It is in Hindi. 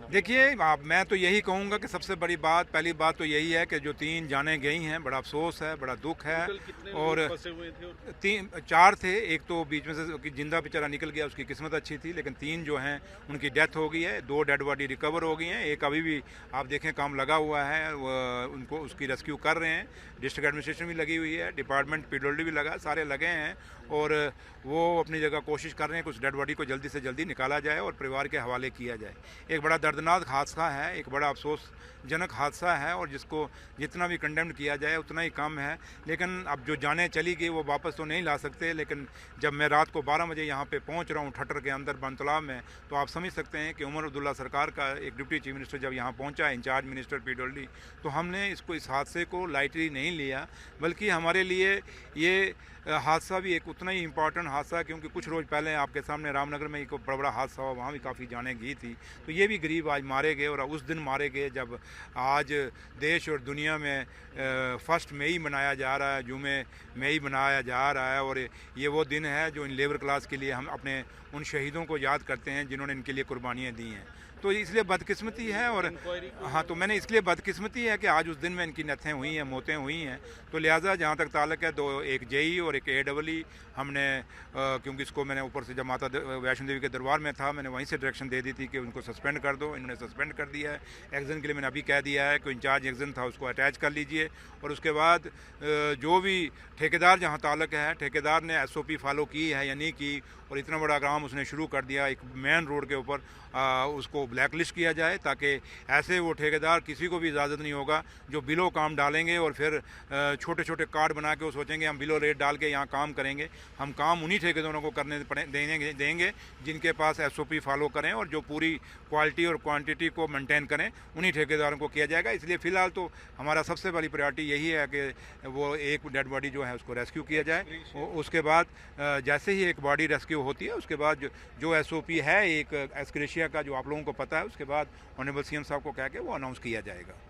देखिए, आप मैं तो यही कहूँगा कि सबसे बड़ी बात, पहली बात तो यही है कि जो 3 जानें गई हैं, बड़ा अफ़सोस है, बड़ा दुःख है। टोटल कितने और लोग फँसे हुए थे? और 4 थे, एक तो बीच में से कि जिंदा बेचारा निकल गया, उसकी किस्मत अच्छी थी, लेकिन 3 जो हैं उनकी डेथ हो गई है, 2 डेड बॉडी रिकवर हो गई हैं, एक अभी भी आप देखें काम लगा हुआ है, उनको उसकी रेस्क्यू कर रहे हैं। डिस्ट्रिक्ट एडमिनिस्ट्रेशन भी लगी हुई है, डिपार्टमेंट पीडब्ल्यूडी भी लगा, सारे लगे हैं और वो अपनी जगह कोशिश कर रहे हैं कि उस डेड बॉडी को जल्दी से जल्दी निकाला जाए और परिवार के हवाले किया जाए। एक बड़ा दर्दनाक हादसा है, एक बड़ा अफसोसजनक हादसा है और जिसको जितना भी कंडेम किया जाए उतना ही कम है। लेकिन अब जो जानें चली गई वो वापस तो नहीं ला सकते, लेकिन जब मैं रात को 12 बजे यहाँ पे पहुँच रहा हूँ ठट्टर के अंदर बनतलाब में, तो आप समझ सकते हैं कि उमर अब्दुल्ला सरकार का एक डिप्टी चीफ मिनिस्टर जब यहाँ पहुँचा, इंचार्ज मिनिस्टर पीडब्ल्यूडी, तो हमने इस हादसे को लाइटली नहीं लिया, बल्कि हमारे लिए ये हादसा भी एक उतना ही इम्पॉर्टेंट हादसा है, क्योंकि कुछ रोज़ पहले आपके सामने रामनगर में एक बड़ा बड़ा हादसा हुआ, वहाँ भी काफ़ी जानें गई थी। तो ये भी गरीब आज मारे गए और उस दिन मारे गए जब आज देश और दुनिया में 1 मई मनाया जा रहा है, जुमे मई मनाया जा रहा है। और ये वो दिन है जो इन लेबर क्लास के लिए हम अपने उन शहीदों को याद करते हैं जिन्होंने इनके लिए कुर्बानियाँ दी हैं। तो इसलिए बदकिस्मती है। और इंक्वायरी हाँ, तो मैंने इसलिए बदकिस्मती है कि आज उस दिन में इनकी नथें हुई हैं, मौतें हुई हैं। तो लिहाजा जहाँ तक ताल्लुक है, एक जेई और एक AEE हमने क्योंकि इसको मैंने ऊपर से जब माता वैष्णो देवी के दरबार में था, मैंने वहीं से डायरेक्शन दे दी थी कि उनको सस्पेंड कर दो। इन्होंने सस्पेंड कर दिया है। एक्जन के लिए मैंने अभी कह दिया है कि इंचार्ज एक्जन था उसको अटैच कर लीजिए। और उसके बाद जो भी ठेकेदार जहाँ ताल्लुक है, ठेकेदार ने SOP फॉलो की है या नहीं की, और इतना बड़ा काम उसने शुरू कर दिया एक मेन रोड के ऊपर, उसको ब्लैक लिस्ट किया जाए, ताकि ऐसे वो ठेकेदार किसी को भी इजाज़त नहीं होगा जो बिलो काम डालेंगे और फिर छोटे छोटे कार्ड बना के वो सोचेंगे हम बिलो रेट डाल के यहाँ काम करेंगे। हम काम उन्हीं ठेकेदारों को करने देंगे जिनके पास SOP फॉलो करें और जो पूरी क्वालिटी और क्वांटिटी को मेंटेन करें, उन्हीं ठेकेदारों को किया जाएगा। इसलिए फ़िलहाल तो हमारा सबसे बड़ी प्रायोरिटी यही है कि वो एक डेड बॉडी जो है उसको रेस्क्यू किया जाए। उसके बाद जैसे ही एक बॉडी रेस्क्यू होती है, उसके बाद जो SOP है एक एक्सग्रेशिया का, जो आप लोगों को पता है, उसके बाद ऑनरेबल CM साहब को कह के वो अनाउंस किया जाएगा।